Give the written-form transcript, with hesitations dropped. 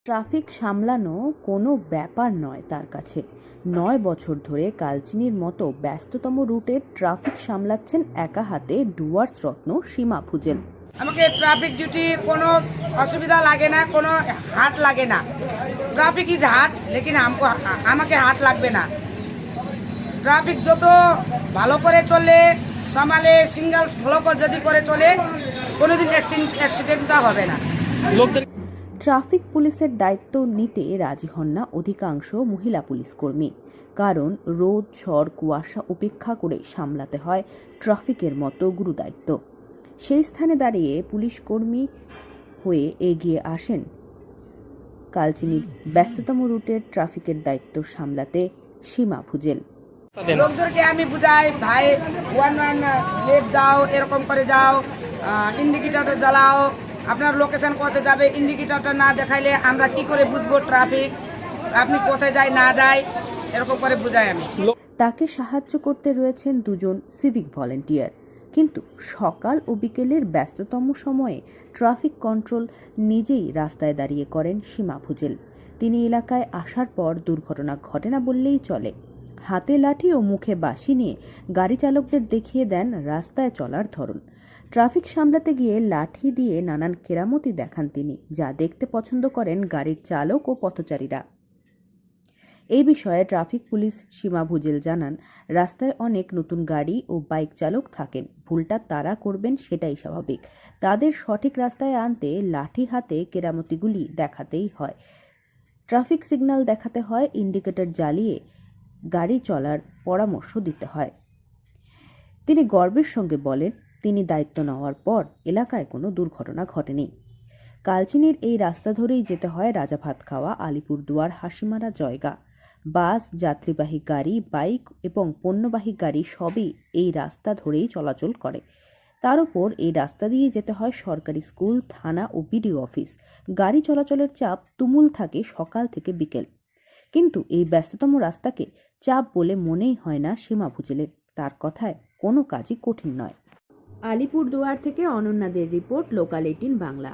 Traffic সামলানো কোনো ব্যাপার নয় তার কাছে। ৯ বছর ধরে কালচিনির মতো ব্যস্ততম রুটে ট্রাফিক সামলাচ্ছেন একা হাতে ডুয়ার্স রত্ন সীমা ভুজেল। আমাকে ট্রাফিক ডিউটি কোনো অসুবিধা লাগে না, কোনো হাট লাগে না। ট্রাফিক ইজ হাট, লেকিন আমাকে হাট লাগবে না। ট্রাফিক যত ভালো করে চললে, সামালে সিঙ্গেল ফলো যদি করে চলে, কোনোদিন অ্যাক্সিডেন্টটা হবে না। ট্রাফিক পুলিশের দায়িত্ব নিতে রাজি হন না অধিকাংশ মহিলা পুলিশ কর্মী, কারণ রোদ ঝড় কুয়াশা উপেক্ষা করে সামলাতে হয় ট্রাফিকের মতো গুরুদায়িত্ব। সেই স্থানে দাঁড়িয়ে পুলিশ কর্মী হয়ে এগিয়ে আসেন কালচিনির ব্যস্ততম রুটের ট্রাফিকের দায়িত্ব সামলাতে সীমা ভুজেল। লোকদেরকে আমি বুঝাই, ভাই 1 লেট যাও, এরকম করে যাও, ইন্ডিকেটরটা জ্বালাও, আপনার লোকেশন কোথায় যাবে, ইন্ডিকেটরটা না দেখাইলে আমরা কি করে বুঝবো ট্রাফিক আপনি কোথায় যায় না যায়, এরকম করে বুঝাই আমি। তাকে সাহায্য করতে রয়েছেন দুজন সিভিক ভলেন্টিয়ার, কিন্তু সকাল ও বিকেলের ব্যস্ততম সময়ে ট্রাফিক কন্ট্রোল নিজেই রাস্তায় দাঁড়িয়ে করেন সীমা ভুজেল। তিনি এলাকায় আসার পর দুর্ঘটনা ঘটে না বললেই চলে। হাতে লাঠি ও মুখে বাঁশি নিয়ে গাড়ি চালকদের দেখিয়ে দেন রাস্তায় চলার ধরন। ট্রাফিক সামলাতে গিয়ে লাঠি দিয়ে নানান কেরামতি দেখান তিনি, যা দেখতে পছন্দ করেন গাড়ির চালক ও পথচারীরা। এই বিষয়ে ট্রাফিক পুলিশ সীমা ভুজেল জানান, রাস্তায় অনেক নতুন গাড়ি ও বাইক চালক থাকেন, ভুলটা তারা করবেন সেটাই স্বাভাবিক। তাদের সঠিক রাস্তায় আনতে লাঠি হাতে কেরামতিগুলি দেখাতেই হয়। ট্রাফিক সিগন্যাল দেখাতে হয়, ইন্ডিকেটর জ্বালিয়ে গাড়ি চলার পরামর্শ দিতে হয়। তিনি গর্বের সঙ্গে বলেন, তিনি দায়িত্ব নেওয়ার পর এলাকায় কোনো দুর্ঘটনা ঘটেনি। কালচিনির এই রাস্তা ধরেই যেতে হয় রাজাভাতখাওয়া, আলিপুরদুয়ার, হাসিমারা, জয়গা। বাস, যাত্রীবাহী গাড়ি, বাইক এবং পণ্যবাহী গাড়ি সবই এই রাস্তা ধরেই চলাচল করে। তার উপর এই রাস্তা দিয়ে যেতে হয় সরকারি স্কুল, থানা ও বিডিও অফিস। গাড়ি চলাচলের চাপ তুমুল থাকে সকাল থেকে বিকেল। কিন্তু এই ব্যস্ততম রাস্তাকে চাপ বলে মনেই হয় না সীমা ভুজেলের। তার কথায় কোনো কাজই কঠিন নয়। আলিপুরদুয়ার থেকে অনন্যাদের রিপোর্ট, লোকাল 18 বাংলা।